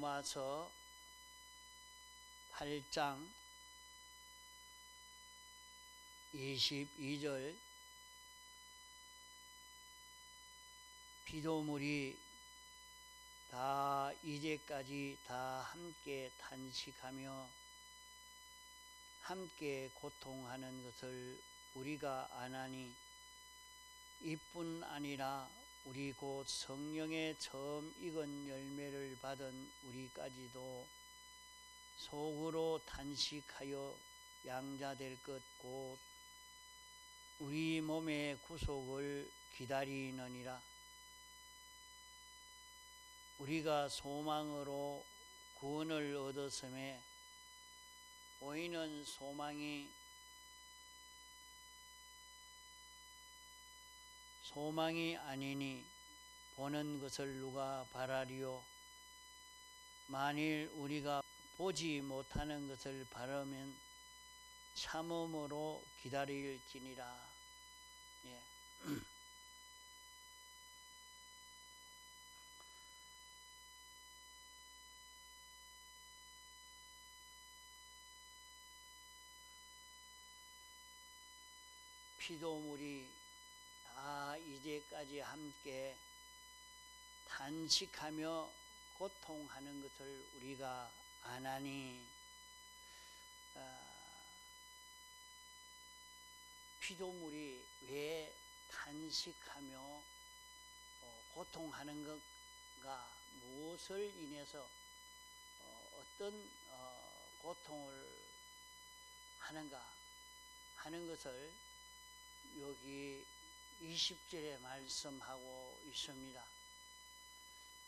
로마서 8장 22절 피조물이 다 이제까지 다 함께 탄식하며 함께 고통하는 것을 우리가 아나니 이뿐 아니라 우리 곧 성령의 처음 익은 열매를 받은 우리까지도 속으로 탄식하여 양자될 것 곧 우리 몸의 구속을 기다리느니라. 우리가 소망으로 구원을 얻었음에 보이는 소망이 아니니 보는 것을 누가 바라리요. 만일 우리가 보지 못하는 것을 바라면 참음으로 기다릴지니라. 피조물이 다 이제까지 함께 탄식하며 고통하는 것을 우리가 아나니 피조물이 왜 탄식하며 고통하는 것과 무엇을 인해서 어떤 고통을 하는가 하는 것을 여기 20절에 말씀하고 있습니다.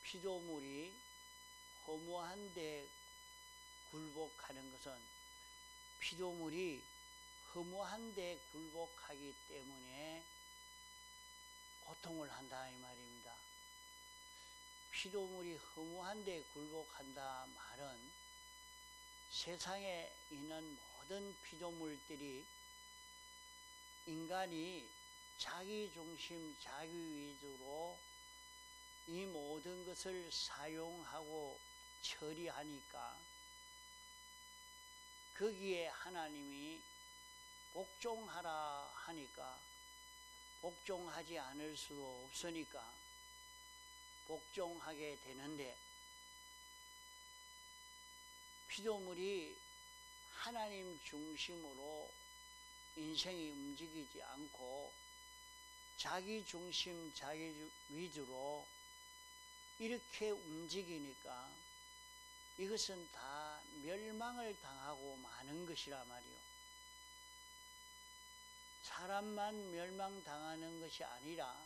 피조물이 허무한데 굴복하는 것은 피조물이 허무한데 굴복하기 때문에 고통을 한다 이 말입니다. 피조물이 허무한데 굴복한다 말은 세상에 있는 모든 피조물들이 인간이 자기 중심, 자기 위주로 이 모든 것을 사용하고 처리하니까 거기에 하나님이 복종하라 하니까 복종하지 않을 수도 없으니까 복종하게 되는데, 피조물이 하나님 중심으로 인생이 움직이지 않고 자기 중심, 자기 위주로 이렇게 움직이니까 이것은 다 멸망을 당하고 마는 것이라 말이요. 사람만 멸망당하는 것이 아니라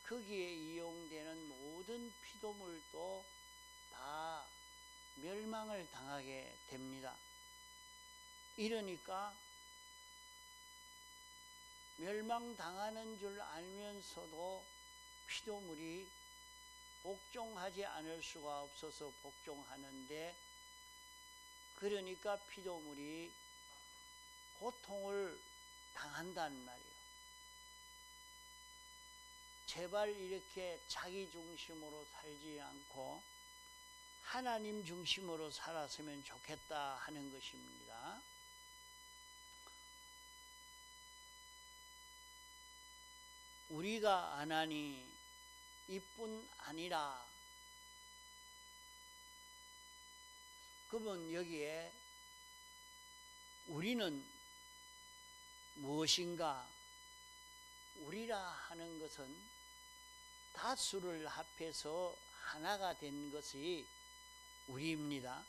거기에 이용되는 모든 피조물도 다 멸망을 당하게 됩니다. 이러니까 멸망당하는 줄 알면서도 피조물이 복종하지 않을 수가 없어서 복종하는데, 그러니까 피조물이 고통을 당한단 말이에요. 제발 이렇게 자기 중심으로 살지 않고 하나님 중심으로 살았으면 좋겠다 하는 것입니다. 우리가 아나니 이뿐 아니라, 그러면 여기에 우리는 무엇인가? 우리라 하는 것은 다수를 합해서 하나가 된 것이 우리입니다.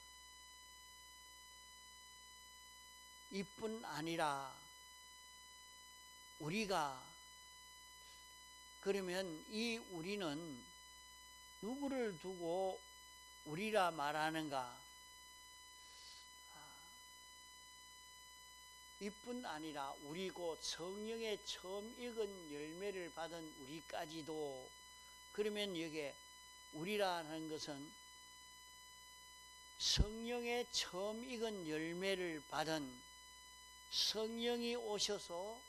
이뿐 아니라 우리가, 그러면 이 우리는 누구를 두고 우리라 말하는가? 이뿐 아니라 우리 곧 성령의 처음 익은 열매를 받은 우리까지도. 그러면 여기에 우리라는 것은 성령의 처음 익은 열매를 받은, 성령이 오셔서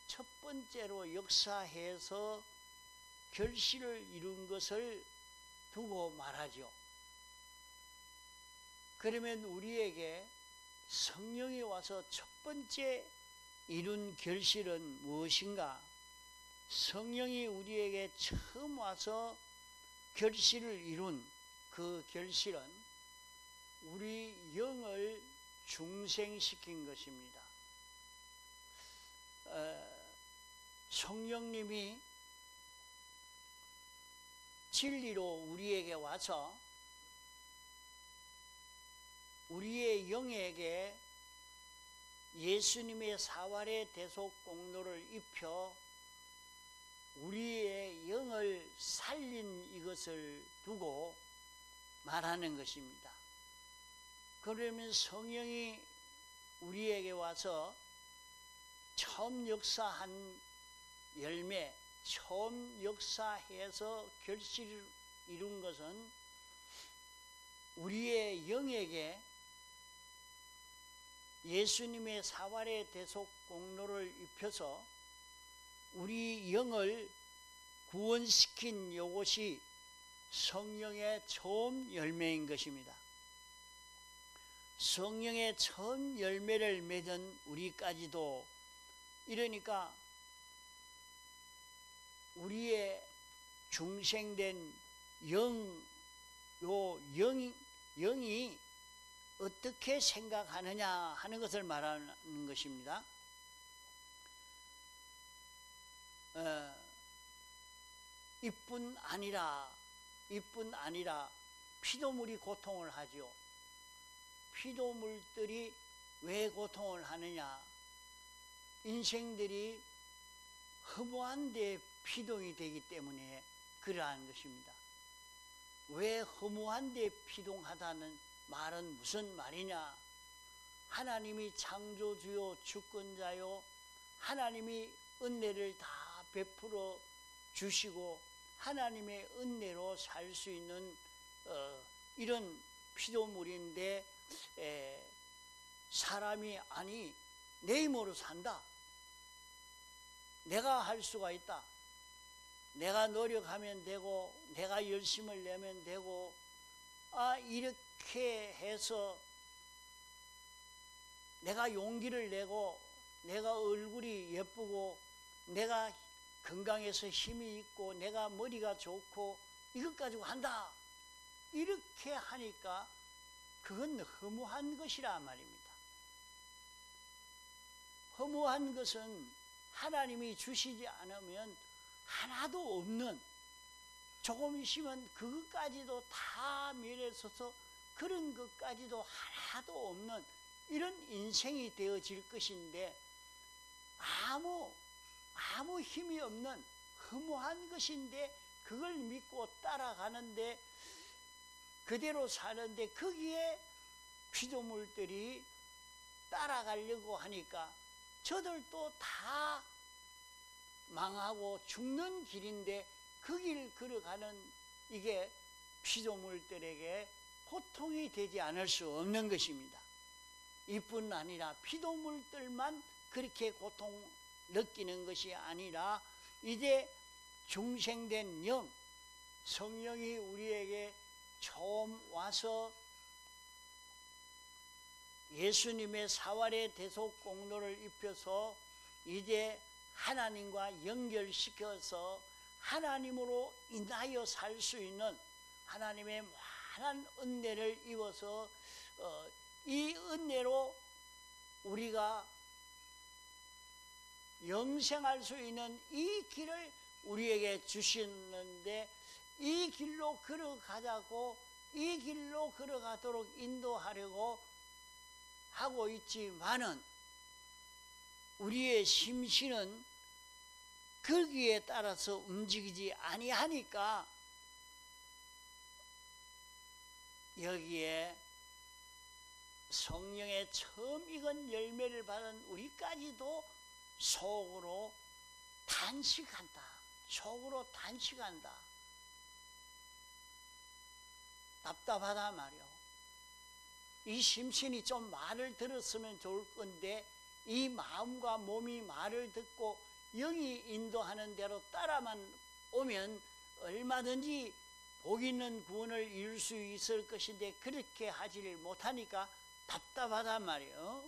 첫 번째로 역사해서 결실을 이룬 것을 두고 말하죠. 그러면 우리에게 성령이 와서 첫 번째 이룬 결실은 무엇인가? 성령이 우리에게 처음 와서 결실을 이룬 그 결실은 우리 영을 중생시킨 것입니다. 성령님이 진리로 우리에게 와서 우리의 영에게 예수님의 사활의 대속 공로를 입혀 우리의 영을 살린 이것을 두고 말하는 것입니다. 그러면 성령이 우리에게 와서 처음 역사한 열매, 처음 역사해서 결실을 이룬 것은 우리의 영에게 예수님의 사활의 대속 공로를 입혀서 우리 영을 구원시킨 이것이 성령의 처음 열매인 것입니다. 성령의 처음 열매를 맺은 우리까지도, 이러니까 우리의 중생된 영이 어떻게 생각하느냐 하는 것을 말하는 것입니다. 이뿐 아니라 피조물이 고통을 하죠. 피조물들이 왜 고통을 하느냐? 인생들이 허무한 데 피동이 되기 때문에 그러한 것입니다. 왜 허무한 데 피동하다는 말은 무슨 말이냐? 하나님이 창조주요 주권자요, 하나님이 은혜를 다 베풀어 주시고 하나님의 은혜로 살 수 있는 이런 피조물인데, 사람이 아니 내 힘으로 산다, 내가 할 수가 있다, 내가 노력하면 되고 내가 열심을 내면 되고, 이렇게 해서 내가 용기를 내고 내가 얼굴이 예쁘고 내가 건강해서 힘이 있고 내가 머리가 좋고 이것 가지고 한다, 이렇게 하니까 그건 허무한 것이라 말입니다. 허무한 것은 하나님이 주시지 않으면 하나도 없는, 조금 있으면 그것까지도 다 멸해서서 그런 것까지도 하나도 없는 이런 인생이 되어질 것인데, 아무 힘이 없는 허무한 것인데 그걸 믿고 따라가는데, 그대로 사는데 거기에 피조물들이 따라가려고 하니까 저들도 다 망하고 죽는 길인데 그 길 걸어가는 이게 피조물들에게 고통이 되지 않을 수 없는 것입니다. 이뿐 아니라 피조물들만 그렇게 고통 느끼는 것이 아니라 이제 중생된 영, 성령이 우리에게 처음 와서 예수님의 사활의 대속 공로를 입혀서 이제 하나님과 연결시켜서 하나님으로 인하여 살 수 있는 하나님의 많은 은혜를 입어서 이 은혜로 우리가 영생할 수 있는 이 길을 우리에게 주시는데, 이 길로 걸어가자고, 이 길로 걸어가도록 인도하려고 하고 있지만은 우리의 심신은 거기에 따라서 움직이지 아니하니까 여기에 성령의 처음 익은 열매를 받은 우리까지도 속으로 단식한다. 속으로 단식한다. 답답하다 말이요. 이 심신이 좀 말을 들었으면 좋을 건데 이 마음과 몸이 말을 듣고 영이 인도하는 대로 따라만 오면 얼마든지 복 있는 구원을 이룰 수 있을 것인데 그렇게 하지를 못하니까 답답하단 말이에요.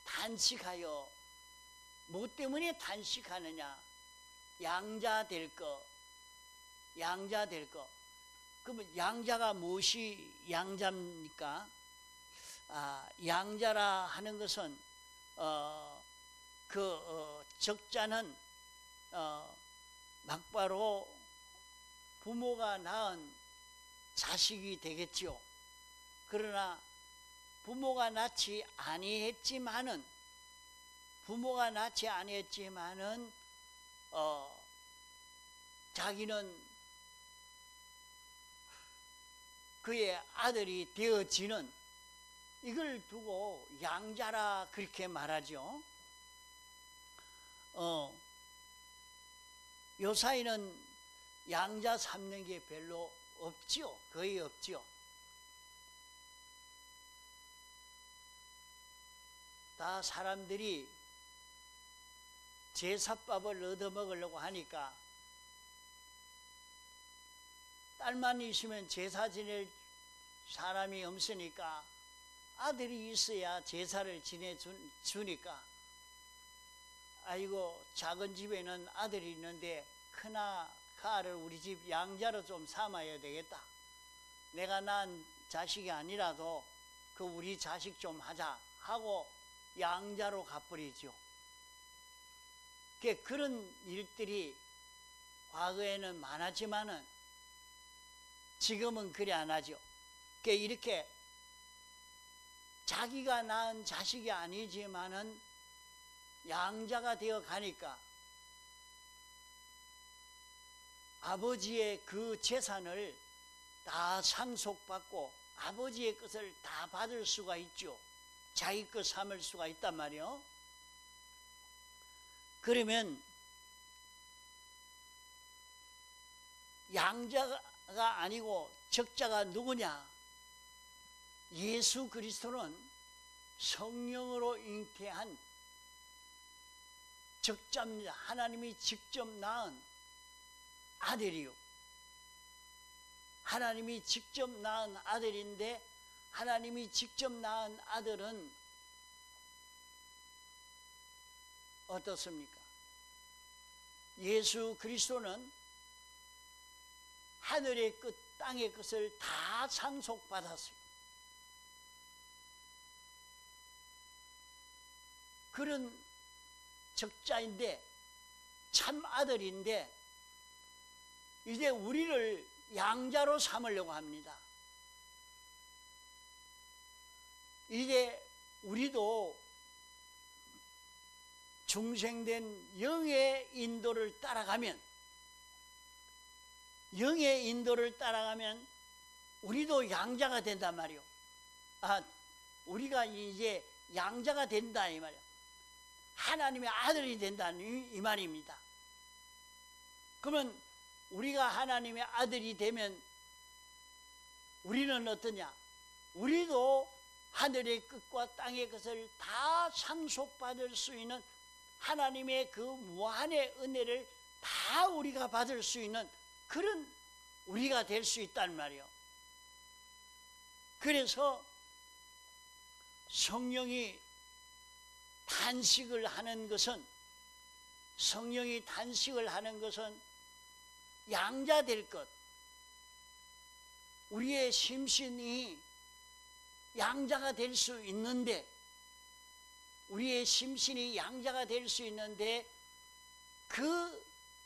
단식하여, 뭐 때문에 단식하느냐? 양자 될 거, 양자 될 거. 그러면 양자가 무엇이 양자입니까? 양자라 하는 것은 적자는 막바로 부모가 낳은 자식이 되겠지요. 그러나 부모가 낳지 아니했지만은 자기는 그의 아들이 되어지는, 이걸 두고 양자라 그렇게 말하죠. 요사이는 양자 삼는 게 별로 없죠. 거의 없죠. 다 사람들이 제사밥을 얻어먹으려고 하니까 딸만 있으면 제사 지낼 사람이 없으니까 아들이 있어야 제사를 지내주니까, 아이고 작은 집에는 아들이 있는데 큰아가를 우리 집 양자로 좀 삼아야 되겠다. 내가 낳은 자식이 아니라도 그 우리 자식 좀 하자 하고 양자로 가버리죠. 그런 일들이 과거에는 많았지만은 지금은 그리 안 하죠. 이렇게 자기가 낳은 자식이 아니지만은 양자가 되어 가니까 아버지의 그 재산을 다 상속받고 아버지의 것을 다 받을 수가 있죠. 자기 것 삼을 수가 있단 말이요. 그러면 양자가 아니고 적자가 누구냐? 예수 그리스도는 성령으로 잉태한 적자입니다. 하나님이 직접 낳은 아들이요. 하나님이 직접 낳은 아들인데, 하나님이 직접 낳은 아들은 어떻습니까? 예수 그리스도는 하늘의 끝, 땅의 것을 다 상속받았어요. 그런 적자인데, 참 아들인데 이제 우리를 양자로 삼으려고 합니다. 이제 우리도 중생된 영의 인도를 따라가면 우리도 양자가 된단 말이요. 우리가 이제 양자가 된다 이 말이요. 하나님의 아들이 된다는 이 말입니다. 그러면 우리가 하나님의 아들이 되면 우리는 어떠냐? 우리도 하늘의 끝과 땅의 것을 다 상속받을 수 있는 하나님의 그 무한의 은혜를 다 우리가 받을 수 있는 그런 우리가 될 수 있단 말이에요. 그래서 성령이 단식을 하는 것은 양자 될 것, 우리의 심신이 양자가 될 수 있는데, 그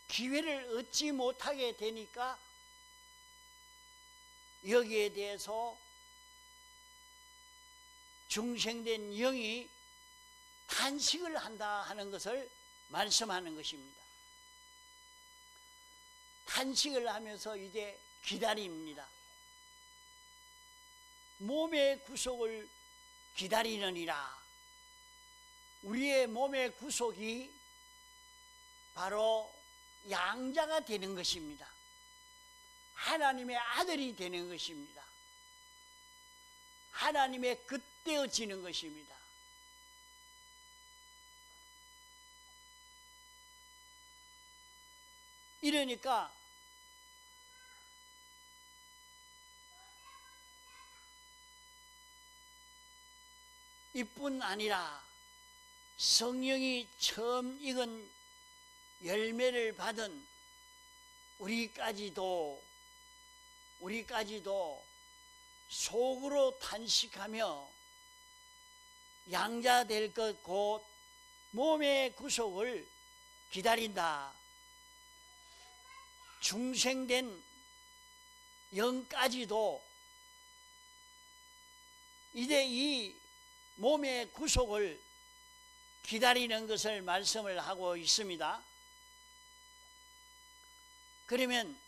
기회를 얻지 못하게 되니까 여기에 대해서 중생된 영이 단식을 한다 하는 것을 말씀하는 것입니다. 단식을 하면서 이제 기다립니다. 몸의 구속을 기다리느니라. 우리의 몸의 구속이 바로 양자가 되는 것입니다. 하나님의 아들이 되는 것입니다. 하나님의 끝되어지는 것입니다. 이러니까 이뿐 아니라 성령이 처음 익은 열매를 받은 우리까지도 속으로 탄식하며 양자 될 것 곧 몸의 구속을 기다린다. 중생된 영까지도 이제 이 몸의 구속을 기다리는 것을 말씀을 하고 있습니다. 그러면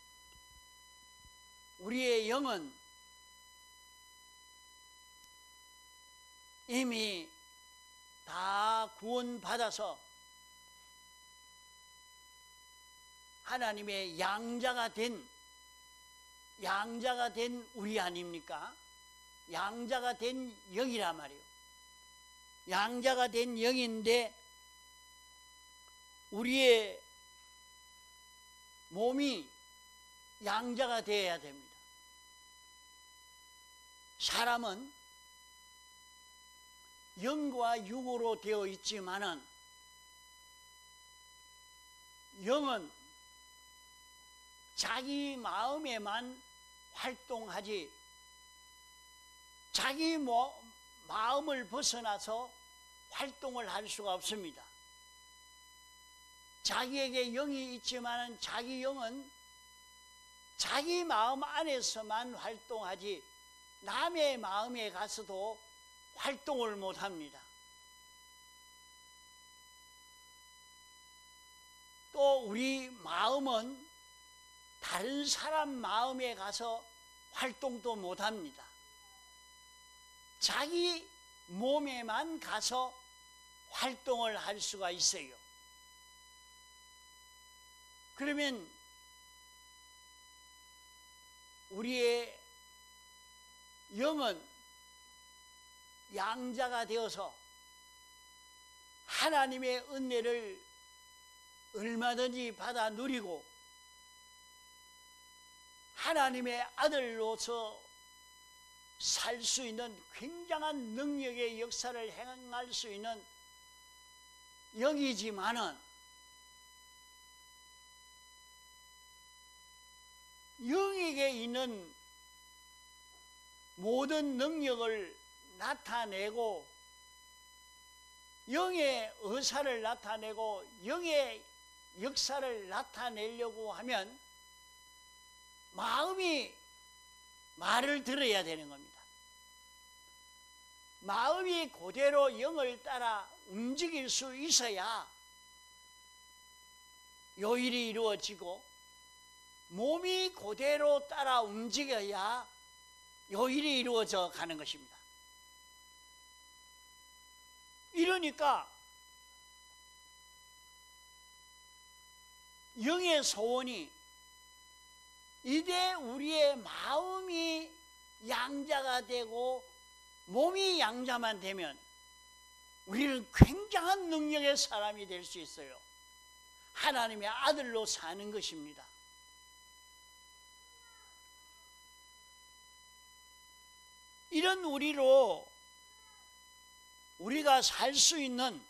우리의 영은 이미 다 구원받아서 하나님의 양자가 된 우리 아닙니까? 양자가 된 영이란 말이에요. 양자가 된 영인데 우리의 몸이 양자가 되어야 됩니다. 사람은 영과 육으로 되어 있지만은 영은 자기 마음에만 활동하지 자기 마음을 벗어나서 활동을 할 수가 없습니다. 자기에게 영이 있지만 자기 영은 자기 마음 안에서만 활동하지 남의 마음에 가서도 활동을 못합니다. 또 우리 마음은 다른 사람 마음에 가서 활동도 못합니다. 자기 몸에만 가서 활동을 할 수가 있어요. 그러면 우리의 영은 양자가 되어서 하나님의 은혜를 얼마든지 받아 누리고 하나님의 아들로서 살 수 있는 굉장한 능력의 역사를 행할 수 있는 영이지만은 영에게 있는 모든 능력을 나타내고 영의 의사를 나타내고 영의 역사를 나타내려고 하면 마음이 말을 들어야 되는 겁니다. 마음이 그대로 영을 따라 움직일 수 있어야 요일이 이루어지고 몸이 그대로 따라 움직여야 요일이 이루어져 가는 것입니다. 이러니까 영의 소원이 이제 우리의 마음이 양자가 되고 몸이 양자만 되면 우리는 굉장한 능력의 사람이 될 수 있어요. 하나님의 아들로 사는 것입니다. 이런 우리가 살 수 있는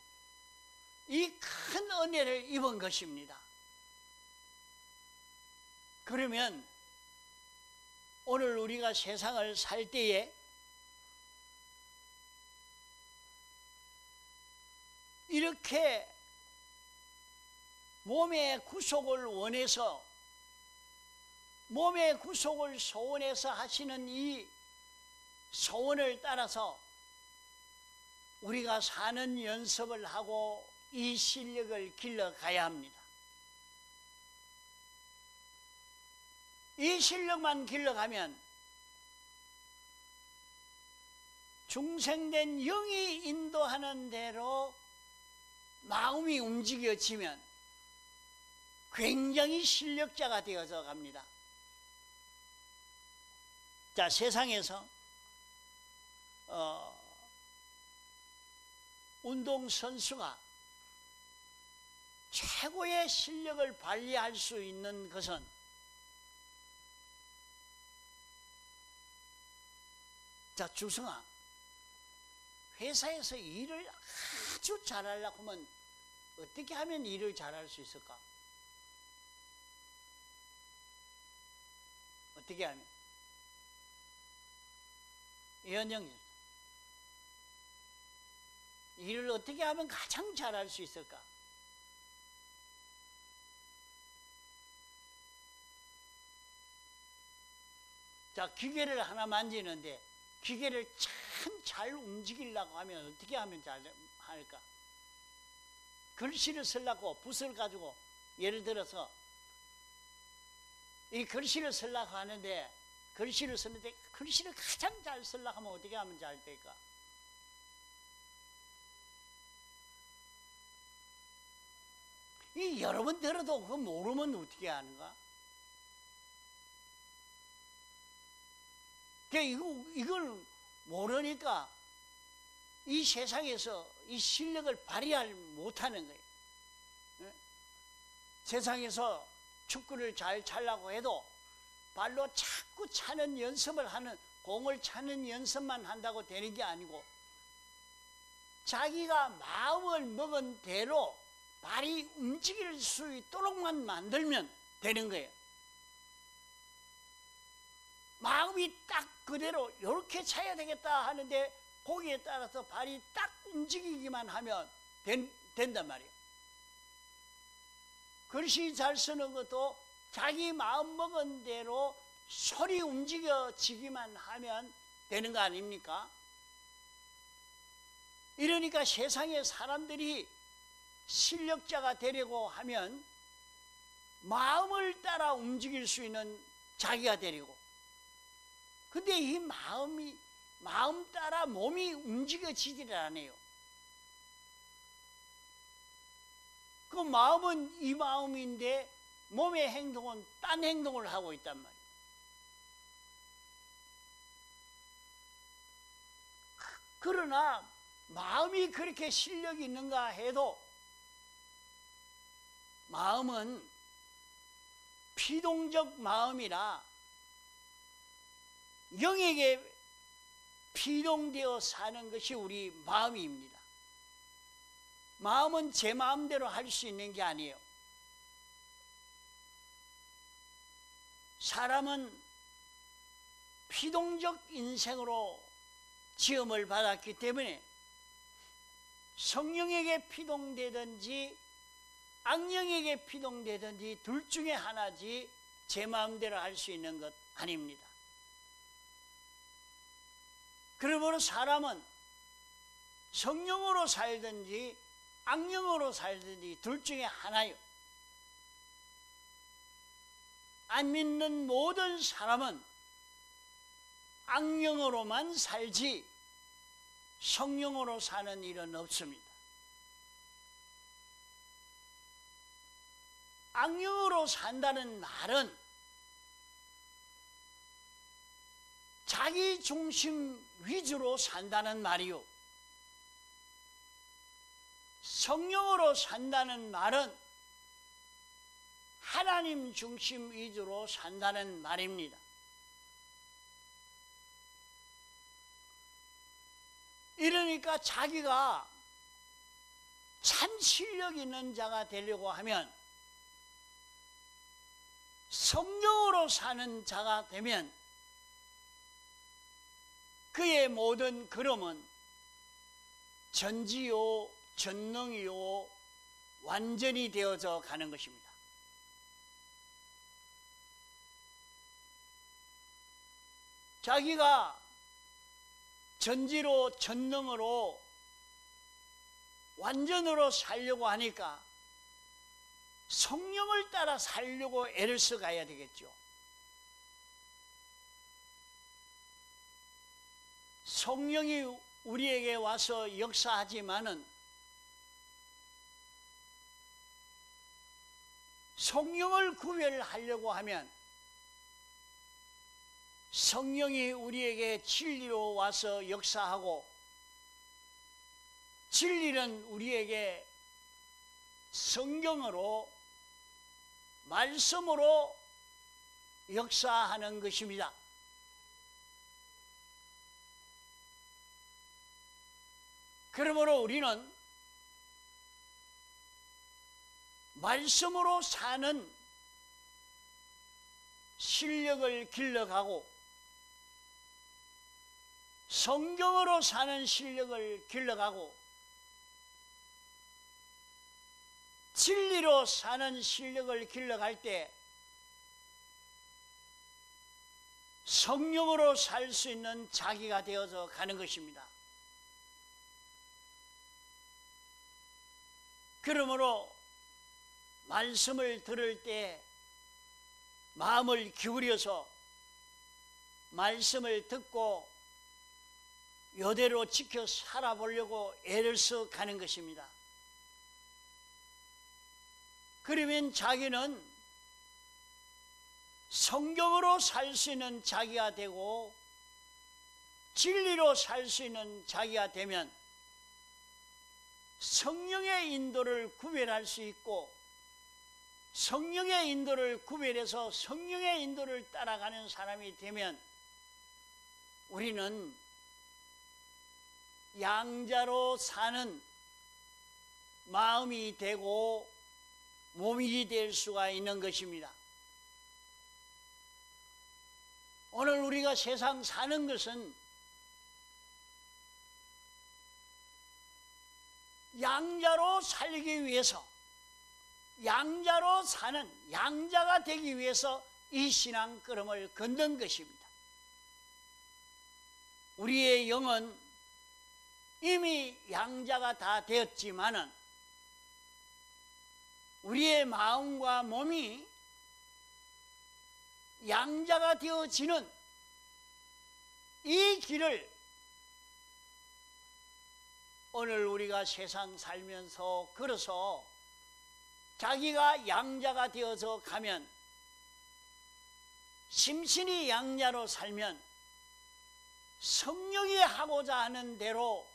이 큰 은혜를 입은 것입니다. 그러면 오늘 우리가 세상을 살 때에 이렇게 몸의 구속을 원해서 몸의 구속을 소원해서 하시는 이 소원을 따라서 우리가 사는 연습을 하고 이 실력을 길러가야 합니다. 이 실력만 길러가면 중생된 영이 인도하는 대로 마음이 움직여지면 굉장히 실력자가 되어서 갑니다. 자, 세상에서 운동선수가 최고의 실력을 발휘할 수 있는 것은 자, 주성아, 회사에서 일을 아주 잘하려고 하면 어떻게 하면 일을 잘할 수 있을까? 어떻게 하면? 이현영, 일을 어떻게 하면 가장 잘할 수 있을까? 자, 기계를 하나 만지는데 기계를 참 잘 움직이려고 하면 어떻게 하면 잘 할까? 글씨를 쓰려고 붓을 가지고 예를 들어서 이 글씨를 쓰려고 하는데 글씨를 쓰는데 글씨를 가장 잘 쓰려고 하면 어떻게 하면 잘 될까? 이 여러 번 들어도 그거 모르면 어떻게 하는가? 이걸 모르니까 이 세상에서 이 실력을 발휘할 못하는 거예요. 세상에서 축구를 잘 차려고 해도 발로 자꾸 차는 연습을 하는, 공을 차는 연습만 한다고 되는 게 아니고 자기가 마음을 먹은 대로 발이 움직일 수 있도록만 만들면 되는 거예요. 마음이 딱 그대로 이렇게 차야 되겠다 하는데 거기에 따라서 발이 딱 움직이기만 하면 된단 말이에요. 글씨 잘 쓰는 것도 자기 마음 먹은 대로 손이 움직여지기만 하면 되는 거 아닙니까? 이러니까 세상의 사람들이 실력자가 되려고 하면 마음을 따라 움직일 수 있는 자기가 되려고. 근데 이 마음 따라 몸이 움직여지질 않아요. 그 마음은 이 마음인데 몸의 행동은 딴 행동을 하고 있단 말이에요. 그러나 마음이 그렇게 실력이 있는가 해도 마음은 피동적 마음이라 영에게 피동되어 사는 것이 우리 마음입니다. 마음은 제 마음대로 할 수 있는 게 아니에요. 사람은 피동적 인생으로 지음을 받았기 때문에 성령에게 피동되든지 악령에게 피동되든지 둘 중에 하나지 제 마음대로 할 수 있는 것 아닙니다. 그러므로 사람은 성령으로 살든지 악령으로 살든지 둘 중에 하나요. 안 믿는 모든 사람은 악령으로만 살지 성령으로 사는 일은 없습니다. 악령으로 산다는 말은 자기 중심 위주로 산다는 말이요. 성령으로 산다는 말은 하나님 중심 위주로 산다는 말입니다. 이러니까 자기가 참 실력 있는 자가 되려고 하면 성령으로 사는 자가 되면 그의 모든 걸음은 전지요 전능이요 완전히 되어져 가는 것입니다. 자기가 전지로 전능으로 완전으로 살려고 하니까 성령을 따라 살려고 애를 써가야 되겠죠. 성령이 우리에게 와서 역사하지만은 성령을 구별하려고 하면 성령이 우리에게 진리로 와서 역사하고 진리는 우리에게 성경으로, 말씀으로 역사하는 것입니다. 그러므로 우리는 말씀으로 사는 실력을 길러가고 성경으로 사는 실력을 길러가고 진리로 사는 실력을 길러갈 때 성령으로 살 수 있는 자기가 되어서 가는 것입니다. 그러므로 말씀을 들을 때 마음을 기울여서 말씀을 듣고 이대로 지켜 살아보려고 애를 써 가는 것입니다. 그러면 자기는 성경으로 살 수 있는 자기가 되고 진리로 살 수 있는 자기가 되면 성령의 인도를 구별할 수 있고 성령의 인도를 구별해서 성령의 인도를 따라가는 사람이 되면 우리는 양자로 사는 마음이 되고 몸이 될 수가 있는 것입니다. 오늘 우리가 세상 사는 것은 양자로 살기 위해서, 양자로 사는 양자가 되기 위해서 이 신앙 걸음을 걷는 것입니다. 우리의 영은 이미 양자가 다 되었지만은 우리의 마음과 몸이 양자가 되어지는 이 길을 오늘 우리가 세상 살면서 걸어서 자기가 양자가 되어서 가면, 심신이 양자로 살면 성령이 하고자 하는 대로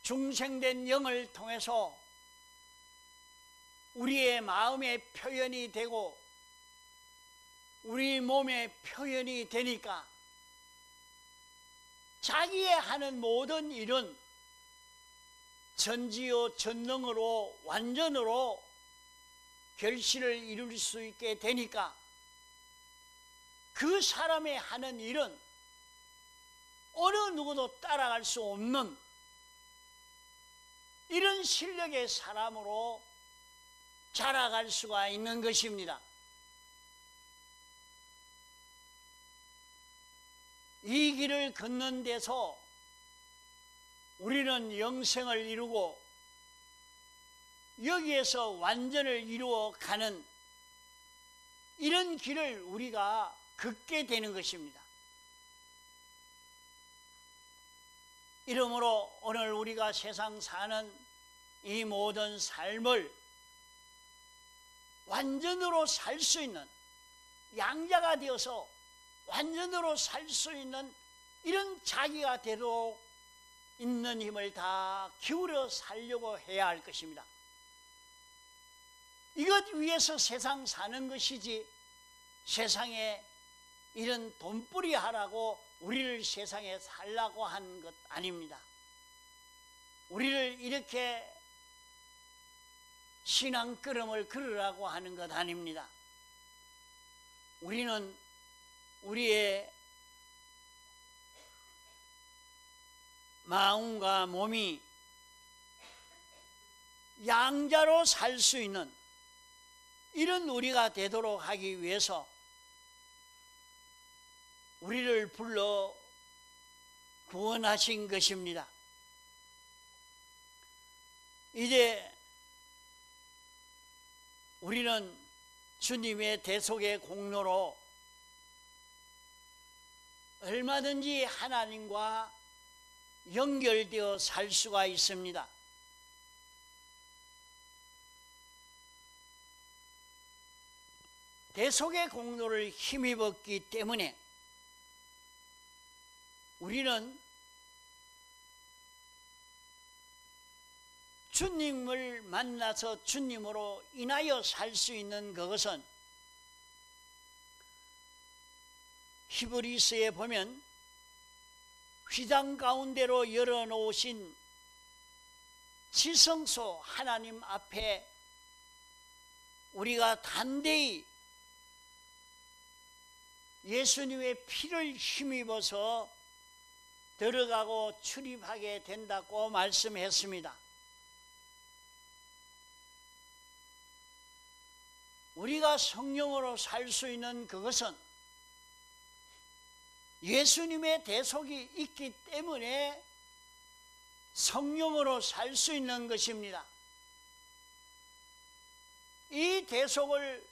중생된 영을 통해서 우리의 마음의 표현이 되고 우리 몸의 표현이 되니까 자기의 하는 모든 일은 전지요 전능으로 완전으로 결실을 이룰 수 있게 되니까 그 사람의 하는 일은 어느 누구도 따라갈 수 없는 이런 실력의 사람으로 자라갈 수가 있는 것입니다. 이 길을 걷는 데서 우리는 영생을 이루고 여기에서 완전을 이루어 가는 이런 길을 우리가 걷게 되는 것입니다. 이러므로 오늘 우리가 세상 사는 이 모든 삶을 완전으로 살 수 있는, 양자가 되어서 완전으로 살 수 있는 이런 자기가 되도록 있는 힘을 다 기울여 살려고 해야 할 것입니다. 이것 위해서 세상 사는 것이지 세상에 이런 돈벌이 하라고 우리를 세상에 살라고 한 것 아닙니다. 우리를 이렇게 신앙 걸음을 걸으라고 하는 것 아닙니다. 우리는 우리의 마음과 몸이 양자로 살 수 있는 이런 우리가 되도록 하기 위해서 우리를 불러 구원하신 것입니다. 이제 우리는 주님의 대속의 공로로 얼마든지 하나님과 연결되어 살 수가 있습니다. 대속의 공로를 힘입었기 때문에 우리는 주님을 만나서 주님으로 인하여 살 수 있는 그것은 히브리서에 보면 휘장 가운데로 열어놓으신 지성소 하나님 앞에 우리가 담대히 예수님의 피를 힘입어서 들어가고 출입하게 된다고 말씀했습니다. 우리가 성령으로 살 수 있는 그것은 예수님의 대속이 있기 때문에 성령으로 살 수 있는 것입니다. 이 대속을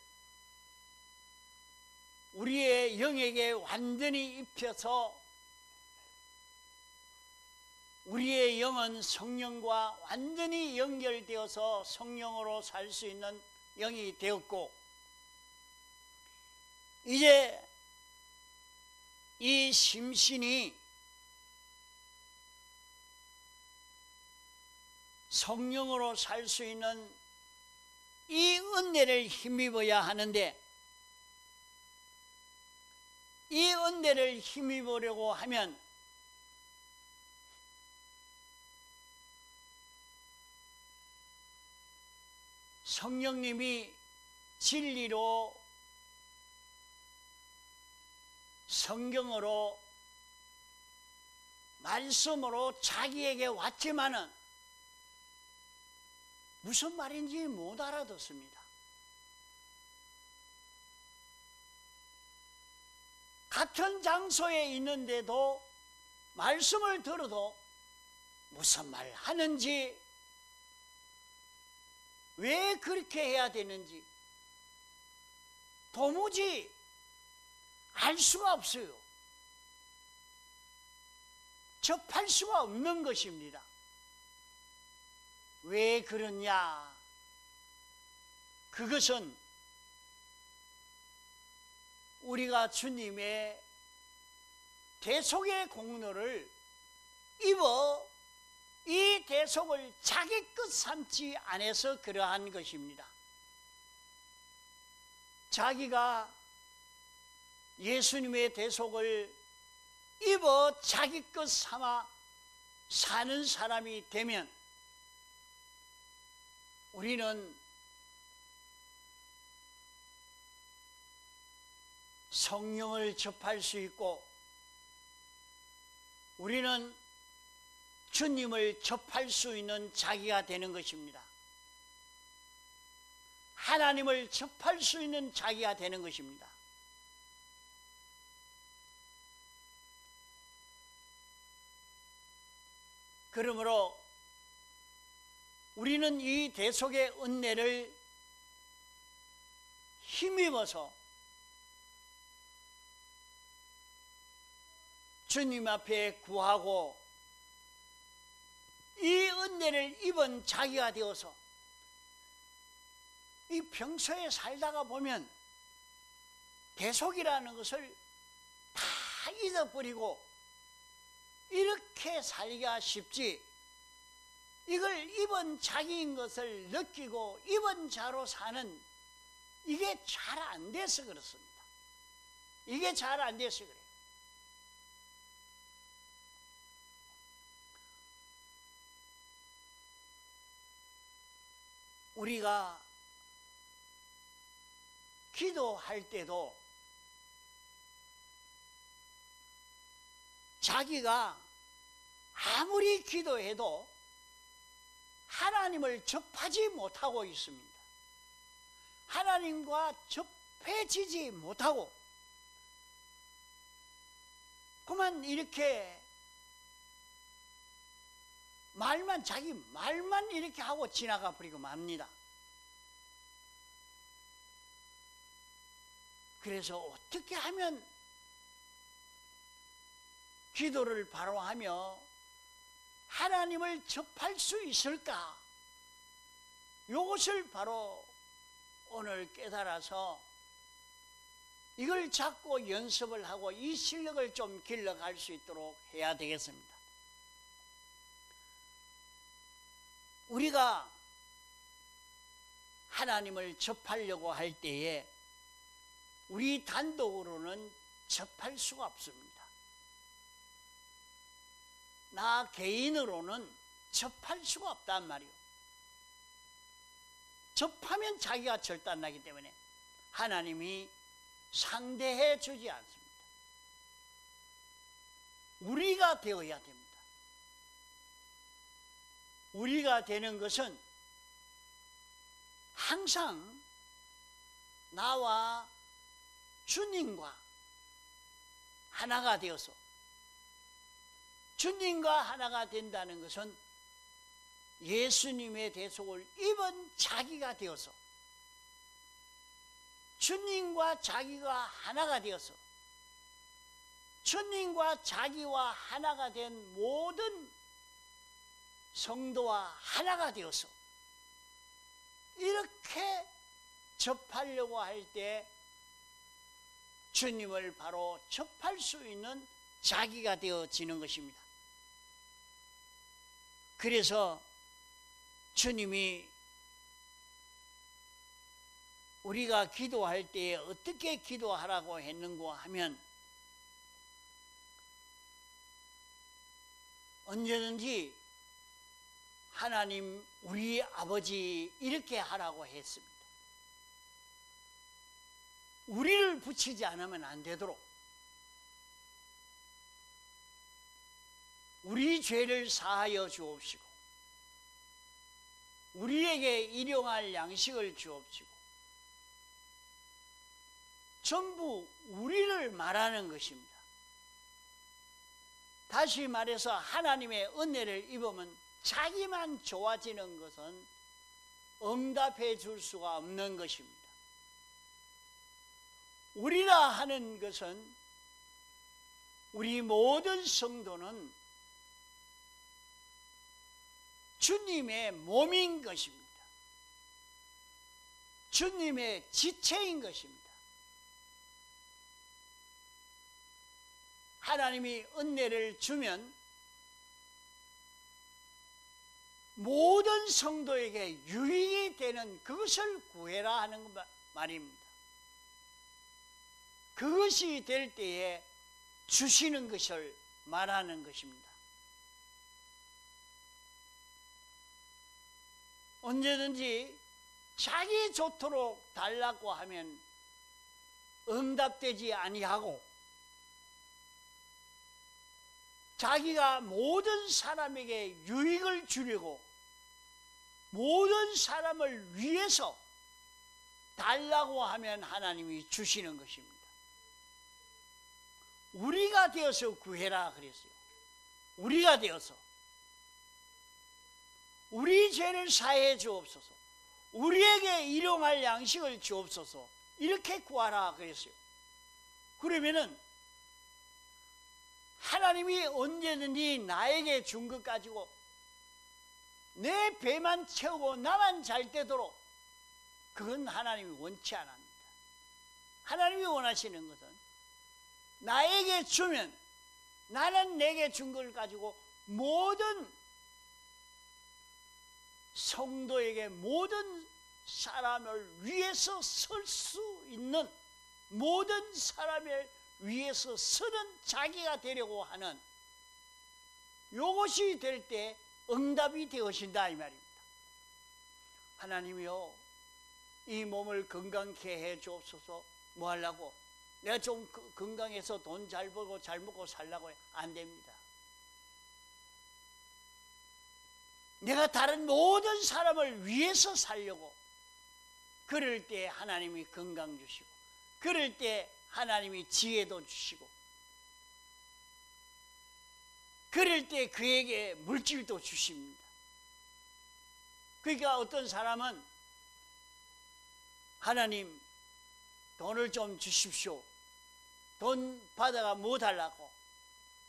우리의 영에게 완전히 입혀서 우리의 영은 성령과 완전히 연결되어서 성령으로 살 수 있는 영이 되었고, 이제 이 심신이 성령으로 살 수 있는 이 은혜를 힘입어야 하는데, 이 은혜를 힘입으려고 하면 성령님이 진리로 성경으로 말씀으로 자기에게 왔지만은 무슨 말인지 못 알아듣습니다. 같은 장소에 있는데도 말씀을 들어도 무슨 말 하는지, 왜 그렇게 해야 되는지 도무지 알 수가 없어요. 접할 수가 없는 것입니다. 왜 그러냐? 그것은 우리가 주님의 대속의 공로를 입어 이 대속을 자기 것 삼지 않아서 그러한 것입니다. 자기가 예수님의 대속을 입어 자기 것 삼아 사는 사람이 되면 우리는 성령을 접할 수 있고, 우리는 주님을 접할 수 있는 자기가 되는 것입니다. 하나님을 접할 수 있는 자기가 되는 것입니다. 그러므로 우리는 이 대속의 은혜를 힘입어서 주님 앞에 구하고 이 은혜를 입은 자기가 되어서 이 평소에 살다가 보면 대속이라는 것을 다 잊어버리고 이렇게 살기가 쉽지, 이걸 입은 자기인 것을 느끼고 입은 자로 사는 이게 잘 안 돼서 그렇습니다. 이게 잘 안 돼서 그래요. 우리가 기도할 때도 자기가 아무리 기도해도 하나님을 접하지 못하고 있습니다. 하나님과 접해지지 못하고 그만 이렇게 자기 말만 이렇게 하고 지나가 버리고 맙니다. 그래서 어떻게 하면 기도를 바로 하며 하나님을 접할 수 있을까? 이것을 바로 오늘 깨달아서 이걸 잡고 연습을 하고 이 실력을 좀 길러갈 수 있도록 해야 되겠습니다. 우리가 하나님을 접하려고 할 때에 우리 단독으로는 접할 수가 없습니다. 나 개인으로는 접할 수가 없단 말이요. 접하면 자기가 절단나기 때문에 하나님이 상대해 주지 않습니다. 우리가 되어야 됩니다. 우리가 되는 것은 항상 나와 주님과 하나가 되어서, 주님과 하나가 된다는 것은 예수님의 대속을 입은 자기가 되어서, 주님과 자기가 하나가 되어서, 주님과 자기와 하나가 된 모든 성도와 하나가 되어서 이렇게 접하려고 할 때 주님을 바로 접할 수 있는 자기가 되어지는 것입니다. 그래서 주님이 우리가 기도할 때에 어떻게 기도하라고 했는가 하면, 언제든지 하나님 우리 아버지 이렇게 하라고 했습니다. 우리를 붙이지 않으면 안 되도록 우리 죄를 사하여 주옵시고 우리에게 일용할 양식을 주옵시고, 전부 우리를 말하는 것입니다. 다시 말해서 하나님의 은혜를 입으면 자기만 좋아지는 것은 응답해 줄 수가 없는 것입니다. 우리라 하는 것은 우리 모든 성도는 주님의 몸인 것입니다. 주님의 지체인 것입니다. 하나님이 은혜를 주면 모든 성도에게 유익이 되는 그것을 구해라 하는 말입니다. 그것이 될 때에 주시는 것을 말하는 것입니다. 언제든지 자기 좋도록 달라고 하면 응답되지 아니하고, 자기가 모든 사람에게 유익을 주려고 모든 사람을 위해서 달라고 하면 하나님이 주시는 것입니다. 우리가 되어서 구해라 그랬어요. 우리가 되어서 우리 죄를 사해 주옵소서, 우리에게 일용할 양식을 주옵소서, 이렇게 구하라 그랬어요. 그러면은 하나님이 언제든지 나에게 준 것 가지고 내 배만 채우고 나만 잘 되도록, 그건 하나님이 원치 않습니다. 하나님이 원하시는 것은 나에게 주면 나는 내게 준 걸 가지고 모든 성도에게, 모든 사람을 위해서 설 수 있는, 모든 사람을 위해서 서는 자기가 되려고 하는, 이것이 될 때 응답이 되어진다 이 말입니다. 하나님이요, 이 몸을 건강케 해 주옵소서. 뭐 하려고? 내가 좀 건강해서 돈 잘 벌고 잘 먹고 살라고? 안 됩니다. 내가 다른 모든 사람을 위해서 살려고, 그럴 때 하나님이 건강 주시고, 그럴 때 하나님이 지혜도 주시고, 그럴 때 그에게 물질도 주십니다. 그러니까 어떤 사람은 하나님 돈을 좀 주십시오, 돈 받아가 뭐 달라고,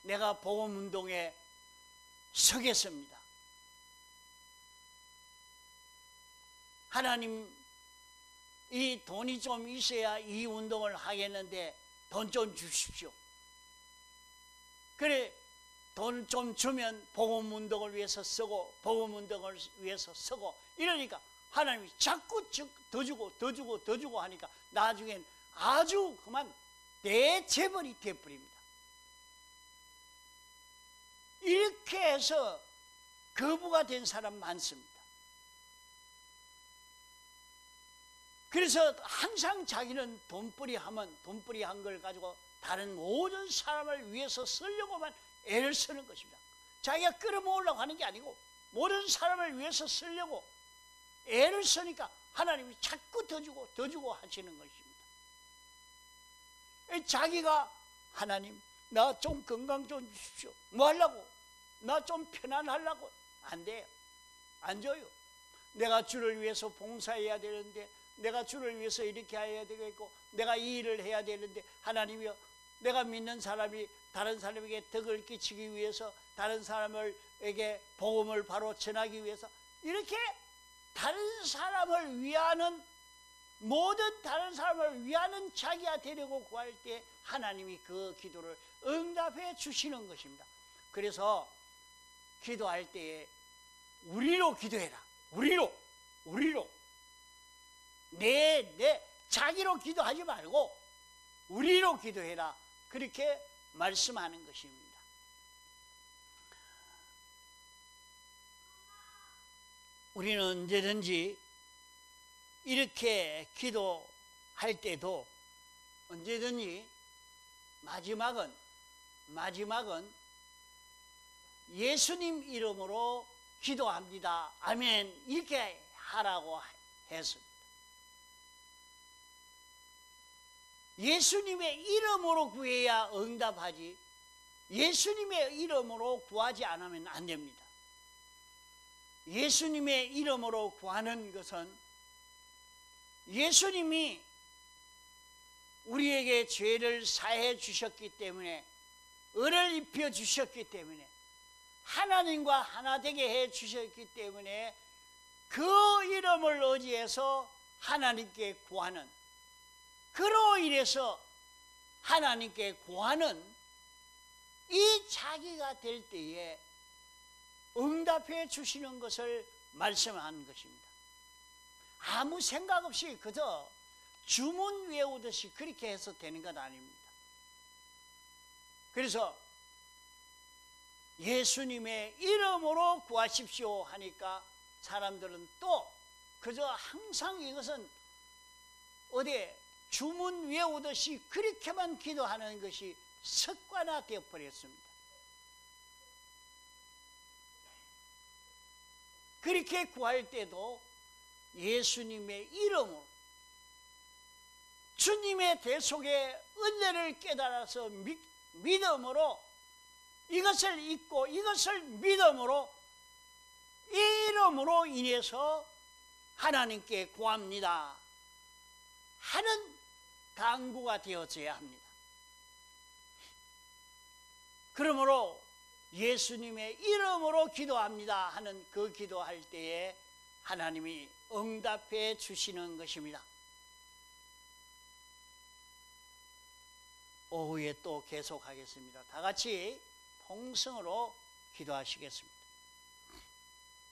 내가 복음운동에 서겠습니다. 하나님, 이 돈이 좀 있어야 이 운동을 하겠는데 돈 좀 주십시오. 그래, 돈 좀 주면 복음 운동을 위해서 쓰고 복음 운동을 위해서 쓰고 이러니까 하나님이 자꾸 더 주고 더 주고 더 주고 하니까 나중엔 아주 그만 내 재벌이 되어버립니다. 이렇게 해서 거부가 된 사람 많습니다. 그래서 항상 자기는 돈벌이 하면 돈벌이 한 걸 가지고 다른 모든 사람을 위해서 쓰려고만 애를 쓰는 것입니다. 자기가 끌어모으려고 하는 게 아니고 모든 사람을 위해서 쓰려고 애를 쓰니까 하나님이 자꾸 더 주고 더 주고 하시는 것입니다. 자기가 하나님 나 좀 건강 좀 주십시오. 뭐 하려고? 나 좀 편안하려고? 안 돼요. 안 줘요. 내가 주를 위해서 봉사해야 되는데 내가 주를 위해서 이렇게 해야 되겠고 내가 이 일을 해야 되는데 하나님이여 내가 믿는 사람이 다른 사람에게 덕을 끼치기 위해서 다른 사람에게 복음을 바로 전하기 위해서 이렇게 다른 사람을 위하는 모든 다른 사람을 위하는 자기가 되려고 구할 때 하나님이 그 기도를 응답해 주시는 것입니다. 그래서 기도할 때에 우리로 기도해라. 우리로 내 자기로 기도하지 말고 우리로 기도해라. 그렇게 말씀하는 것입니다. 우리는 언제든지 이렇게 기도할 때도 언제든지 마지막은 예수님 이름으로 기도합니다. 아멘. 이렇게 하라고 했습니다. 예수님의 이름으로 구해야 응답하지 예수님의 이름으로 구하지 않으면 안 됩니다. 예수님의 이름으로 구하는 것은 예수님이 우리에게 죄를 사해 주셨기 때문에 은을 입혀 주셨기 때문에 하나님과 하나 되게 해 주셨기 때문에 그 이름을 의지해서 하나님께 구하는 그로 인해서 하나님께 구하는 이 자기가 될 때에 응답해 주시는 것을 말씀하는 것입니다. 아무 생각 없이 그저 주문 외우듯이 그렇게 해서 되는 것 아닙니다. 그래서 예수님의 이름으로 구하십시오 하니까 사람들은 또 그저 항상 이것은 어디에 주문 외우듯이 그렇게만 기도하는 것이 습관화되어 버렸습니다. 그렇게 구할 때도 예수님의 이름으로 주님의 대속의 은혜를 깨달아서 믿음으로 이것을 잊고 이것을 믿음으로 이 이름으로 인해서 하나님께 구합니다 하는 강구가 되어져야 합니다. 그러므로 예수님의 이름으로 기도합니다 하는 그 기도할 때에 하나님이 응답해 주시는 것입니다. 오후에 또 계속하겠습니다. 다 같이 통성으로 기도하시겠습니다.